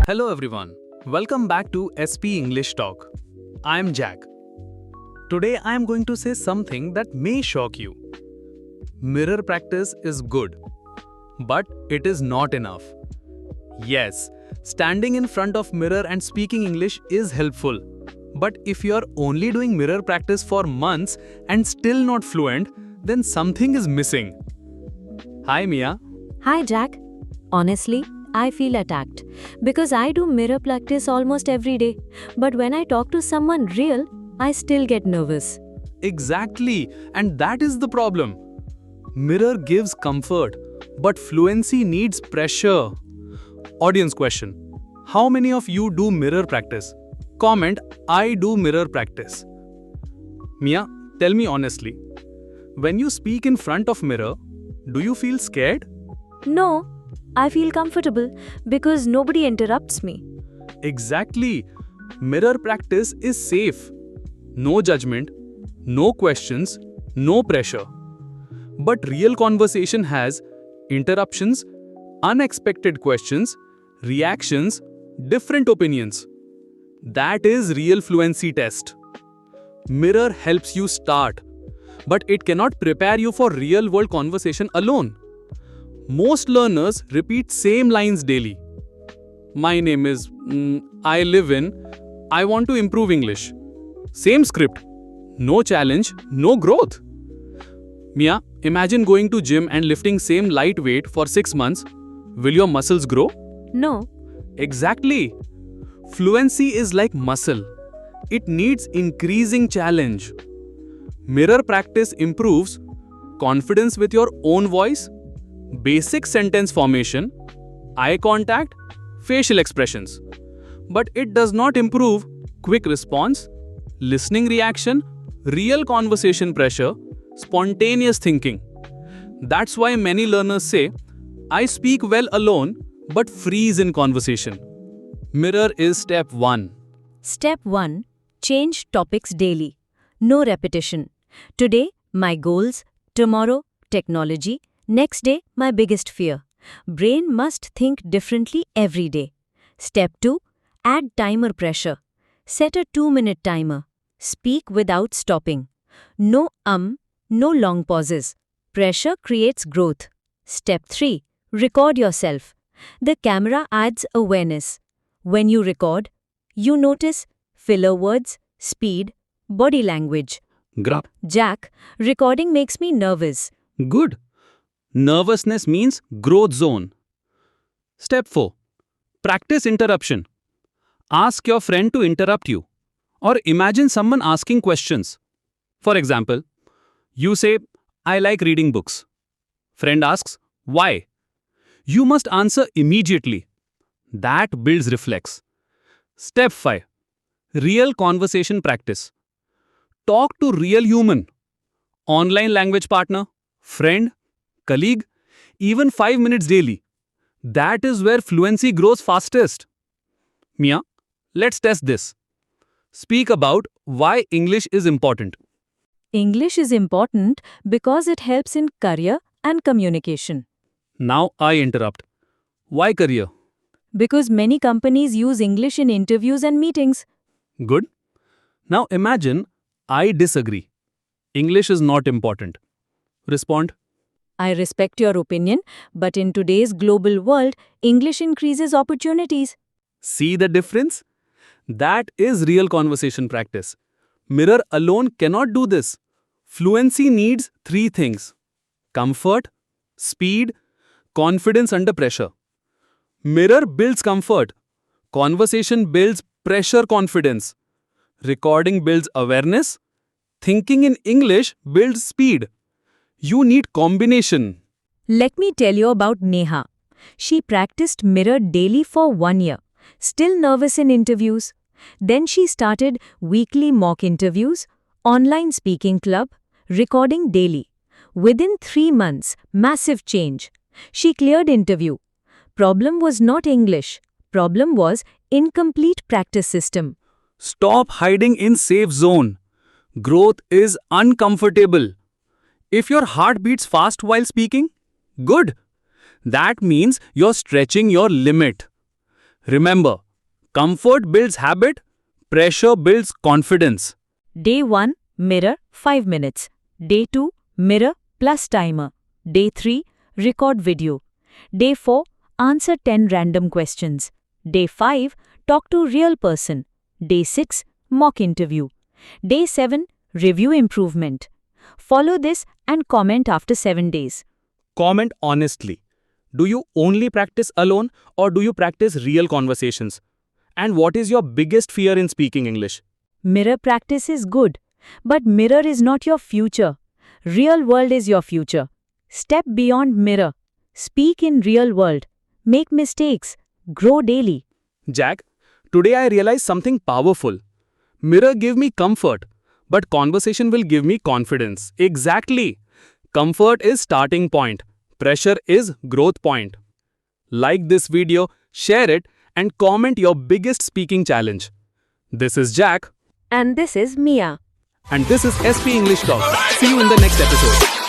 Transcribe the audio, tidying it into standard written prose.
Hello everyone, welcome back to SP English Talk. I am Jack. Today I am going to say something that may shock you. Mirror practice is good, but it is not enough. Yes, standing in front of mirror and speaking English is helpful. But if you are only doing mirror practice for months and still not fluent, then something is missing. Hi Mia. Hi Jack. Honestly, I feel attacked because I do mirror practice almost every day. But when I talk to someone real, I still get nervous. Exactly, and that is the problem. Mirror gives comfort, but fluency needs pressure. Audience question: how many of you do mirror practice? Comment, I do mirror practice. Mia, tell me honestly, when you speak in front of mirror, do you feel scared? No, I feel comfortable because nobody interrupts me. Exactly. Mirror practice is safe. No judgment, no questions, no pressure. But real conversation has interruptions, unexpected questions, reactions, different opinions. That is real fluency test. Mirror helps you start, but it cannot prepare you for real world conversation alone. Most learners repeat same lines daily. My name is, I live in, I want to improve English. Same script. No challenge, no growth. Mia, imagine going to gym and lifting same light weight for 6 months. Will your muscles grow? No, Exactly. Fluency is like muscle. It needs increasing challenge. Mirror practice improves confidence with your own voice, basic sentence formation, eye contact, facial expressions. But it does not improve quick response, listening reaction, real conversation pressure, spontaneous thinking. That's why many learners say, I speak well alone but freeze in conversation. Mirror is step 1. Step 1. Change topics daily. No repetition. Today, my goals. Tomorrow, technology. Next day, my biggest fear. Brain must think differently every day. Step 2. Add timer pressure. Set a 2-minute timer. Speak without stopping. No no long pauses. Pressure creates growth. Step 3. Record yourself. The camera adds awareness. When you record, you notice filler words, speed, body language. Jack, recording makes me nervous. Good. Nervousness means growth zone. Step 4. Practice interruption. Ask your friend to interrupt you. Or imagine someone asking questions. For example, you say, I like reading books. Friend asks, why? You must answer immediately. That builds reflex. Step 5. Real conversation practice. Talk to real human. Online language partner, friend, colleague, even 5 minutes daily. That is where fluency grows fastest. Mia, let's test this. Speak about why English is important. English is important because it helps in career and communication. Now I interrupt. Why career? Because many companies use English in interviews and meetings. Good. Now imagine I disagree. English is not important. Respond. I respect your opinion, but in today's global world, English increases opportunities. See the difference? That is real conversation practice. Mirror alone cannot do this. Fluency needs 3 things: comfort, speed, confidence under pressure. Mirror builds comfort. Conversation builds pressure confidence. Recording builds awareness. Thinking in English builds speed. You need combination. Let me tell you about Neha. She practiced mirror daily for 1 year, still nervous in interviews. Then she started weekly mock interviews, online speaking club, recording daily. Within 3 months, massive change. She cleared interview. Problem was not English. Problem was incomplete practice system. Stop hiding in safe zone. Growth is uncomfortable. If your heart beats fast while speaking, good. That means you're stretching your limit. Remember, comfort builds habit, pressure builds confidence. Day 1, mirror 5 minutes. Day 2, mirror plus timer. Day 3, record video. Day 4, answer 10 random questions. Day 5, talk to real person. Day 6, mock interview. Day 7, review improvement. Follow this and comment after 7 days. Comment honestly. Do you only practice alone or do you practice real conversations? And what is your biggest fear in speaking English? Mirror practice is good, but mirror is not your future. Real world is your future. Step beyond mirror. Speak in real world. Make mistakes. Grow daily. Jack, today I realized something powerful. Mirror gave me comfort, but conversation will give me confidence. Exactly. Comfort is starting point. Pressure is growth point. Like this video, share it, and comment your biggest speaking challenge. This is Jack. And this is Mia. And this is SP English Talk. See you in the next episode.